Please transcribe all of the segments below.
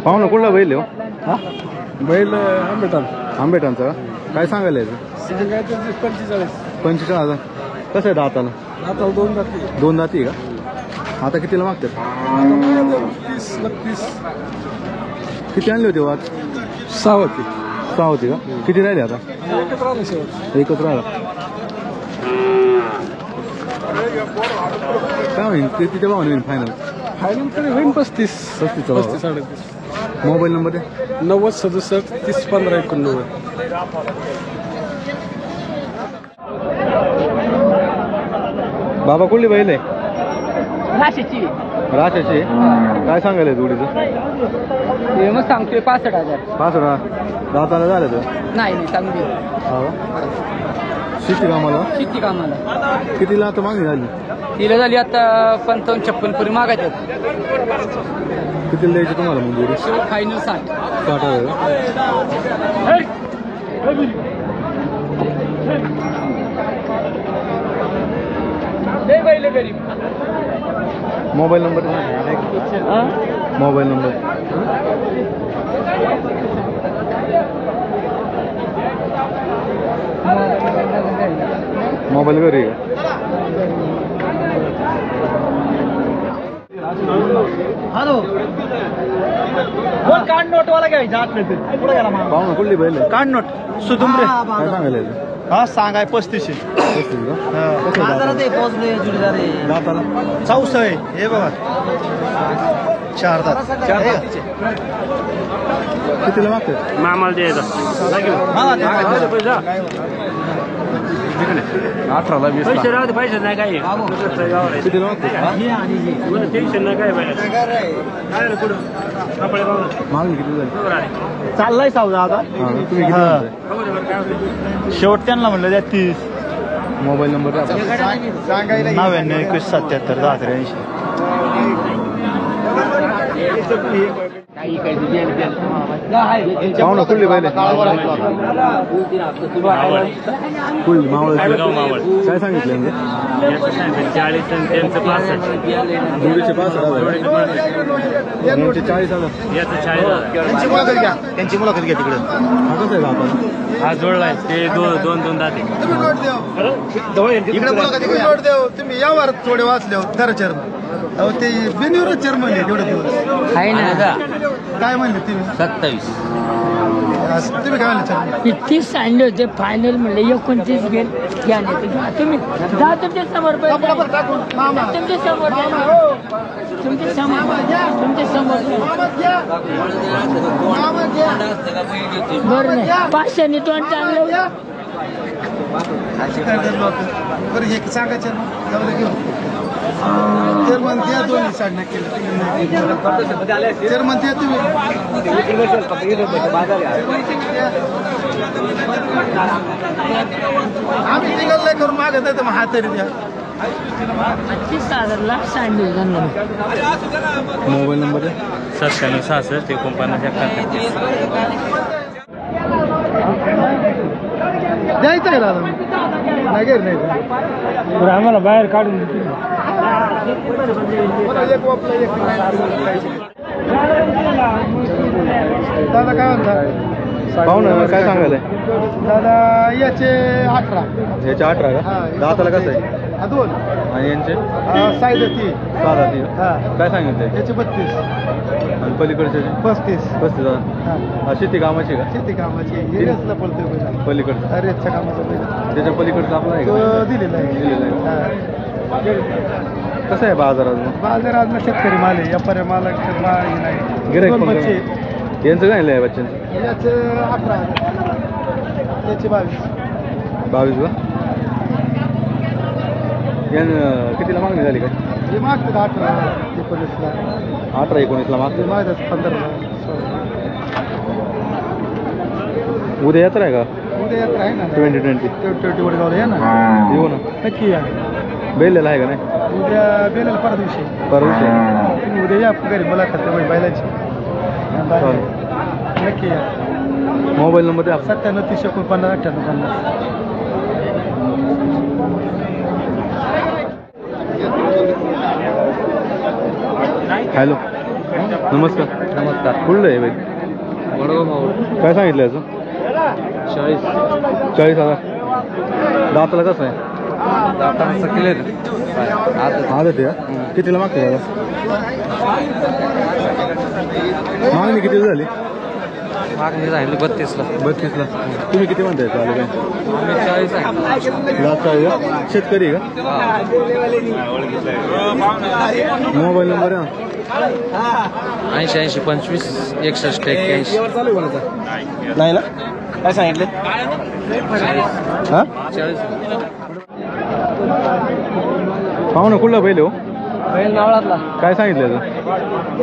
पाहुणा कुठला बैल आहे हो? बैल आंबेटान. आंबेटांचा का? काय सांगायला याचं? 45,000. कसं आहे दाताला? आता 2 जाती. 2 दाती का? आता कितीला मागतात? 30-32. किती आणले होते वाद? 6 होती. 6 होती का? किती राहिले आता? एकच राहिलं शेवट. एकच राहिला. काय होईल किती भावाने होईल फायनल? फायनल तरी होईल 35. 35-38. मोबाईल नंबर आहे 9067 301589. बाबा कुठली बैल आहे? राशीची. राशाची. काय सांगायला जोडीचं? मग सांगतोय 65,000. 65,000. दाताला झालं तर? नाही चांगली. शेती कामाला? शेती कामाला. कितीला आता मागणी झाली? तिला झाली आता 55-56 पर्यंत मागायच्यात. कितीला द्यायची तुम्हाला मग जोडी? फायनल 60. 60,000. गरीब. Mobile number? Mobile number mobile घरी आहे. हॅलो बोल. कार्ड नोट वाला घ्यायचा आतले ते पुढे गेला. पाहुणा कुठली बैल आहे? कार्ड नोट सुदुमरे. काय सांगायला याचं? हा सांगाय 3500. दाताला? 64 आहे. हे बघा 4 दात. कितीला मागतात? मामाला द्यायचा 18ला 20. पैसे राहू दे. पैसे नाही काय कितीला मागतात? टेन्शन नाही काय मागणी किती झाली? चाललाय सौदा आता. तुम्ही किती म्हणताय? शेवट त्यांना म्हणलं द्या 30. Mobile number 99-21-77-10-83. पाहुणा कुठली बैल आहे? कुठली? मावळ. काय सांगितलं यांचं? 40 आणि त्यांचं 65. जोडीचे 65,000. यांचे 40,000. याचं 40,000. त्यांची मुलाखत घ्या तिकडे. हा कसं आहे दाताला? हा जोडलाय ते 2 दाते. इकडे मुलाखत देऊ. तुम्ही यावर थोडे वाचले खरं चेअरमन. ते बिनविरोध चेअरमन आहे तेवढे दिवस. आहे ना. काय म्हणले तुम्ही? 27. तुम्ही काय म्हणले चेअरमन? 30 सांगले होते. फायनल म्हणले 29 गेल. तुम्ही जा तुमच्या समोर. तुमच्या समोर. तुमच्या समोर. तुमच्या समोर. बरं नाही 500 नि तोंड चांगलं. बरं हे सांगा चेअरमन. जाऊ दे घेऊन. चेअरमन द्या दोन्ही साडण्या केलं. चेअरमन द्या तुम्ही. आम्ही टिकल नाही करून मागत नाही तर मग हात तरी द्या. 25,000 लाख सांगले. मोबाईल नंबर आहे 97-66-49-71. द्यायचं आहे दादा. नाही गेलं नाही आम्हाला बाहेर काढून दादा काय म्हणता? पाहुणा काय सांगायला? दादा याचे 18. याचे 18 का? दाताला कसं आहे? 2. आणि यांचे? साईज 3. 6 हा. काय सांगितलं? याचे 32. आणि पलीकडचे? 35. 35,000. शेती कामाची का? शेती कामाची. हिरसला पडतोय पहिला. पलीकडचं? रेतच्या कामाचा पहिला. त्याच्या पलीकडचं आपलं आहे तो का? दिलेला आहे. दिलेलं आहे. कसं आहे बाजारात? बाजार आज शेतकरी माल आहे. व्यापारी माल नाही. गिऱ्हाईक 2 पण बच्चे. यांचं काय आहे बच्चांचं? याचे 18. याचे 22. 22 का? यानं कितीला मागणी झाली काय? हे मागतात 18-19ला. 18-19ला मागते. मागतात 15ला. उद्या यात्रा आहे का? उद्या यात्रा आहे ना. 2020 वडगावला या ना. येऊ ना. नक्की या. बेलेला आहे का नाही? उद्या बेलेला परदिवशी. परदिवशी तुम्ही उद्या या घरी मुलाखत बैलाची. चालेल. नक्की या. मोबाईल नंबर द्या. 97-30-49-98-50. हॅलो नमस्कार. नमस्कार. कुठलं आहे बाई? वडगाव मावळ. काय सांगितलं याचं? 40,000. दाताला कसं आहे? दातांचं क्लिअर आदत आहे का? कितीला मागते दादा? मागणी किती झाली? मागणी राहिली 32ला. 32ला. तुम्ही किती म्हणताय चालू काय? आम्ही 40 आहे. लास्ट आहे का? शेतकरी आहे का? मोबाईल नंबर आहे ना? 80 25 61 81. नाही ना काय सांगितले? हां 40. पाहू ना कुठला पहिले हो? बैल नावळातला. काय सांगितलं याचं?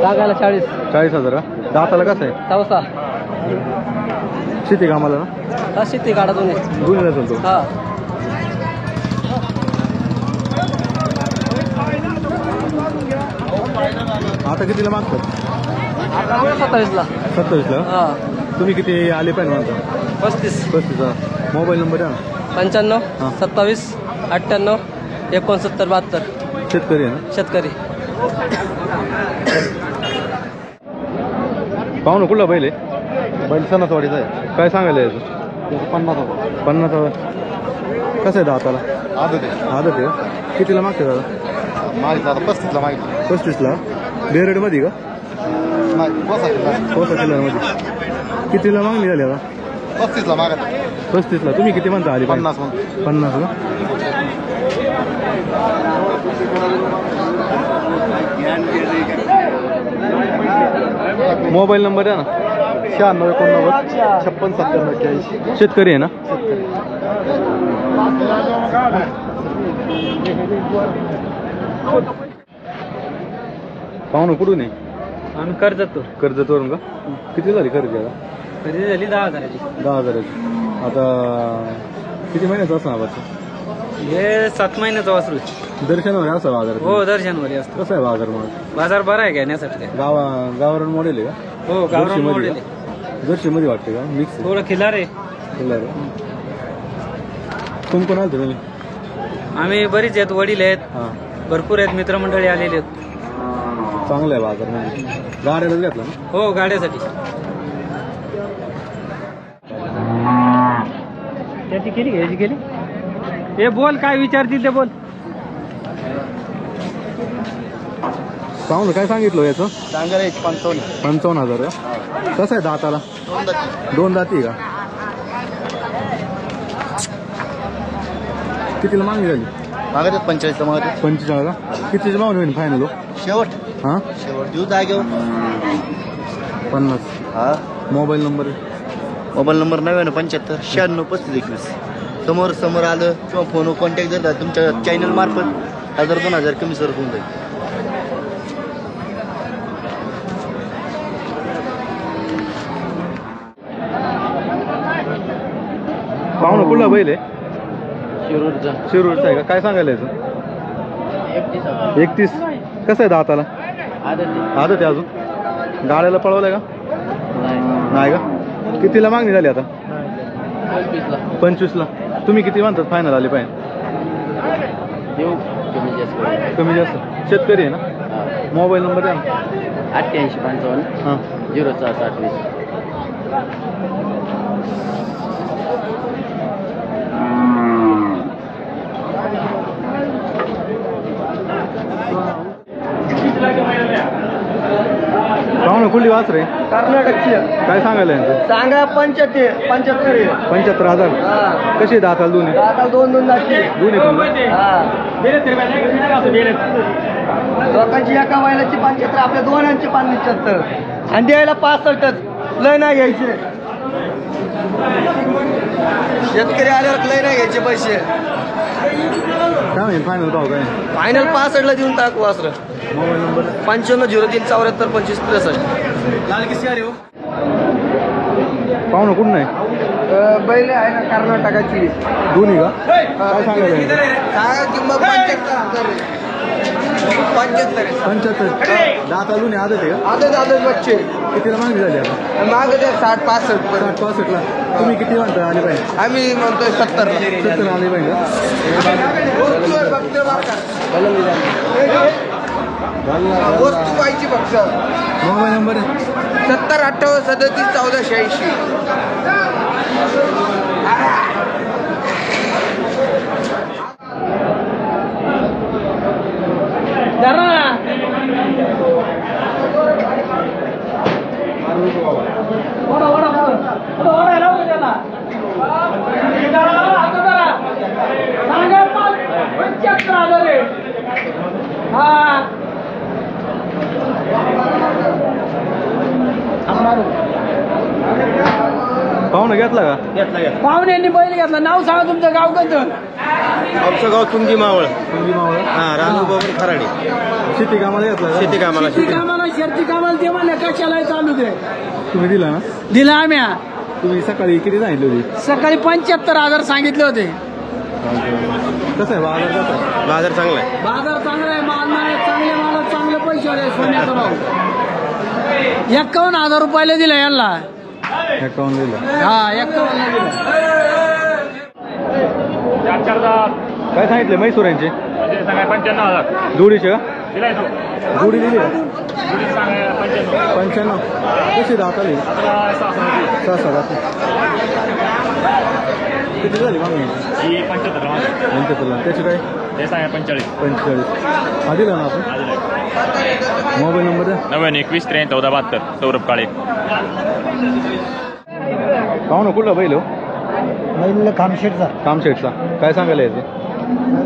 जागायला 40. 40,000 का? दाताला कसं आहे? चौसा. शेती कामाला ना? शेती काढा दोन्ही. दोन्हीला चालतो. हा. आता कितीला मागतात? 27ला. 27ला. हा. तुम्ही किती आले पाहिजे म्हणता? 35. 35चा. मोबाईल नंबर आहे ना? 95 हा. 27 98 69 72. शेतकरी आहे ना? शेतकरी. पाहू ना कुठला पहिले? बैल सणासवाडीचा आहे. काय सांगायला याचं? 50,000. 50,000. कसं आहे दाताला? आदत आहे. आदत आहे का? कितीला मागते दादा? मागितलं आता 35ला मागितलं. 35ला. बेरडमध्ये का? नाही बसा कोसा किल्ल्यामध्ये. कितीला मागणी झाली आता? 35ला मागत. 35ला. तुम्ही किती म्हणता आली? 50 म्हणतो. 50 का? मोबाईल नंबर आहे ना? 96 89 56 97 81. शेतकरी आहे ना? पाहू ना कुठून आहे? आम्ही कर्जतो. कर्जतवरून का? किती झाली खरेदी आता? खरेदी झाली 10,000ची. 10,000ची. आता किती महिन्याचं असं आवाजचं? हे 7 महिन्याचं वासरू. दर्शनवर असं बाजार? हो दर्शनवारी असतो. कसं आहे बाजार मग? बाजार बरा आहे घेण्यासाठी. गावरान मॉडेल आहे का? हो गावरान मॉडेल आहे. जर्सीमध्ये वाटते का? मिक्स थोडं खिलार आहे. कोण कोण आलं तुम्ही? आम्ही बरीच आहेत. वडील आहेत, हां भरपूर आहेत, मित्रमंडळी आलेले आहेत. चांगलं आहे बाजार म्हणजे. गाड्यालाच घेतला ना? हो गाड्यासाठी. त्याची केली घ्यायची केली. हे बोल काय विचारतील ते बोल. पाहू ना काय सांगितलं याचं? सांगायला 55. 55,000 का? कसं आहे दाताला? 2 दाती का? कितीला मागणी झाली? मागत 45ला मागत. 45 का? कितीची मागणी होईल फायनल हो? शेवट हां शेवट देऊ जागेवर. 50. हा. मोबाईल नंबर आहे? Mobile number 99 75 96 35 21. समोर आलं किंवा फोनवर कॉन्टॅक्ट जर तुमच्या चॅनल मार्फत 1000-2000 कमी सर होऊन जाईल. पाहू ना कुठला बैल आहे? शिरूरचा. शिरूरचा आहे का? काय सांगायला याचं? 31. कसं आहे दाताला? आदत आहे अजून? गाड्याला पळवलंय का? नाही का? कितीला मागणी झाली आता? 25ला. तुम्ही किती म्हणतात फायनल आले पाहिजे? कमी जास्त. शेतकरी आहे ना? मोबाईल नंबर आहे ना? 88 55 हां 06 28. पाहू ना कुठली वासर आहे? कर्नाटकची काय सांगायला यांचं? सांगा 75. 75,000. कशी दाताला दोन्ही? आता 2 दाखली. दोन्ही पण? लोकांची एका बैलाची 75 आपल्या दोनांची 75 आणि द्यायला 65च. लय नाही घ्यायचे. शेतकरी आल्यावर लय नाही घ्यायचे पैसे. काय होईल फायनल भाव काय? फायनल 65ला देऊन टाकू वासर. Mobile number? 95 03 74 25 63. पाहू ना कुठं नाही? बैल आहे ना कर्नाटकाची. दोन्ही का? काय सांगायला यांचं? सांगा किंमत 75. 75. दाताला दोन्ही आदत आहे का? आदत बच्चे कितीला मागणी झाली आता? मागत 60 65 60 65ला. तुम्ही किती म्हणता आले पाहिजे? आम्ही म्हणतोय 70. 70 आले पाहिजे. वस्तू पाहिजे फक्त. मोबाईल नंबर आहे 70-58-37-14-86. पाहुणा घेतला का? पाहुण्यांनी बैल घेतला. नाव सांगा तुमचं, गाव कोणतं? आमचं गाव तुंगी मावळ. तुमची मावळ हा, रानू बाबून खराडे. शेती कामाला घेतला का? शेती कामाला. शेती कामाला शर्ती कामाला ते म्हणले कशाला चालू दे. तुम्ही दिला ना? दिला आम्ही. तुम्ही सकाळी किती सांगितली होती? सकाळी 75,000 सांगितले होते. कसं आहे बाजार? कसं आहे? बाजार चांगला आहे. बाजार चांगला आहे. माल नाही चांगले माल चांगले पैसे आले. सोन्याचा भाव 51,000 रुपयाला दिला यांना. 51 दिला. हा 51 दिला. काय सांगितले म्हैसूरांचे? 95,000 जोडीचे का? दिलाय तो. जोडी दिली का? 95. 95. कशी दाताली? 6 दात. किती झाली मागणी? 75. त्याची काय? ते सांगा 45. 45. हा दिला ना आपण? मोबाईल नंबर द्या. 91-23-14-72 सौरभ काळे. पाहुणा कुठला बैल हो? बैल खामशेटचा कामशेटचा. काय सांगायला यायचे?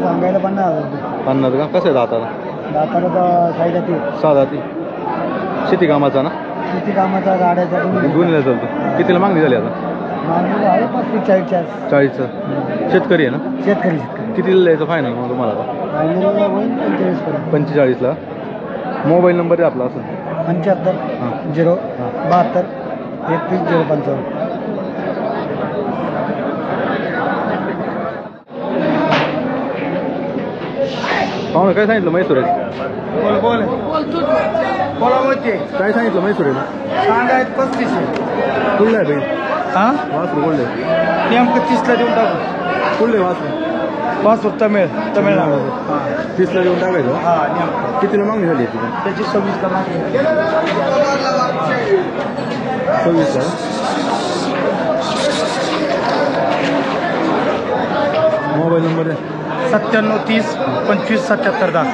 सांगायला 50,000. 50 का? कसं आहे दाताला? दाताला साईडला ते 6 दाती. शेती कामाचा ना? शेती कामाचा गाड्याचा दोन्हीला चालतो. कितीला मागणी झाली आता? मागणी आहे 35-40. 40चं. शेतकरी आहे ना? शेतकरी कितीला द्यायचं फायनल मग तुम्हाला आता? होईल 45 पर्यंत. 45ला. मोबाईल नंबर आहे आपला असं? 75-0-72-31-055. पाहुणा काय सांगितलं म्हैसूराचं? काय सांगितलं म्हैसूराला? सांगायत 35 आहे. कुठलं आहे बाई? हा वासरू कुठले? नेमकं 30ला देऊन टाकू. कुठले वासरू? वासरू तमिळनाडू. 30ला देऊन टाकायचं. हा नेमकं कितीला मागणी झाली याची? त्याची 26ला मागणी. 26ला. मोबाईल नंबर आहे 97-30-25-77-10.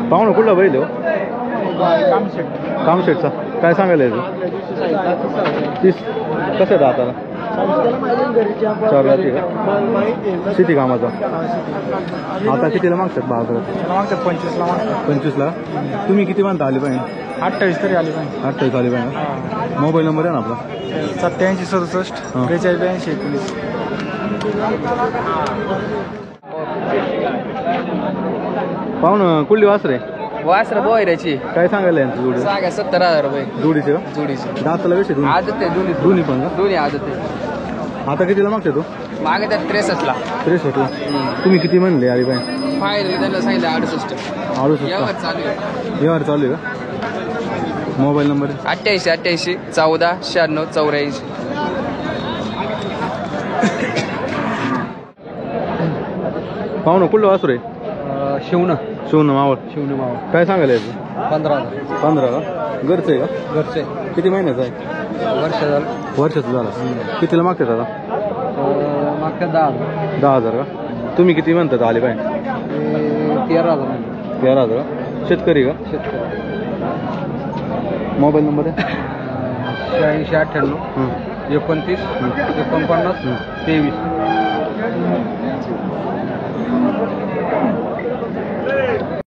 पाहुणा कुठला बैल हो? कामशेटचा. काय सांगायला यायचं? 30. कसं आहे दाताला? 4 रात्री का? शेती कामाचा. आता कितीला मागतात बाजारात? 25ला मागतात. 25ला. तुम्ही किती म्हणता आले पाहिजे? 28 तरी आली पाहिजे. 28 आले पाहिजे. मोबाईल नंबर आहे ना आपला? 87-67-43-82-19. पाहुणं कुठली वासरे? वासर बोयऱ्याची काय सांगायला यांचं जोडी? सांगा 70,000 रुपये जोडीचे का? जोडीची. दाताला कसे दोन्ही? आदत आहे दोन्ही दोन्ही पण का? दोन्ही आदत आहे. आता कितीला मागते तू? मागे त्यात 63ला 63ला. तुम्ही किती म्हणले आली पाहिजे? फायनल त्यांना सांगितलं 68. 68 यावर का? चालू आहे. व्यवहार चालू आहे का? Mobile number? 88-88-14-96-84. पाहुणं कुठलं वासरू आहे? शिवणं मावळ. काय सांगायला याचं? 15,000. 15 का? घरचं आहे का? घरचे किती महिन्याचं आहे? वर्ष झालं. वर्षाचं झालं. कितीला मागतात आता? मागच्या 10,000. 10,000 का? तुम्ही किती म्हणतात आले पाहिजे? 13,000. 13,000 का? शेतकरी का? शेतकरी. मोबाईल नंबर आहे? 86-98 29 49 23.